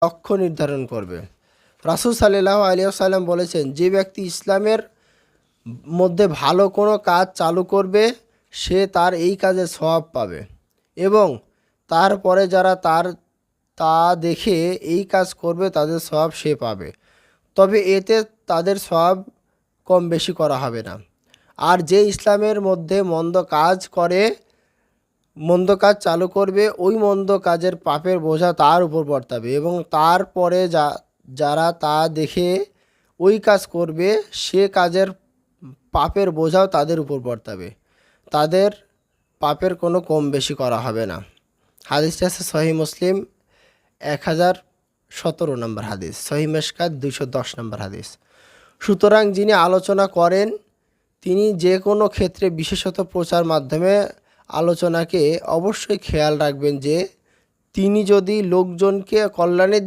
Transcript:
লক্ষ্য নির্ধারণ করবে। রাসূল সাল্লাল্লাহু আলাইহি ওয়াসাল্লাম বলেছেন, যে ব্যক্তি ইসলামের মধ্যে ভালো কোনো কাজ চালু করবে সে তার এই কাজের সওয়াব পাবে এবং তারপরে যারা তা দেখে এই কাজ করবে তাদের সওয়াব সে পাবে, তবে এতে তাদের সওয়াব কম বেশি করা হবে না। আর যে ইসলামের মধ্যে মন্দ কাজ চালু করবে ওই মন্দ কাজের পাপের বোঝা তার উপর বর্তাবে এবং তারপরে যারা তা দেখে ওই কাজ করবে সে কাজের পাপের বোঝাও তাদের উপর বর্তাবে, তাদের পাপের কোনো কম বেশি করা হবে না। হাদিসটি আছে সহিহ মুসলিম 1017 নম্বর হাদিস, সহিহ মিশকাত 210 নম্বর হাদিস। সুতরাং যিনি আলোচনা করেন তিনি যে কোনো ক্ষেত্রে, বিশেষত প্রচার মাধ্যমে আলোচনাকে অবশ্যই খেয়াল রাখবেন যে তিনি যদি লোকজনকে কল্যাণের দিকে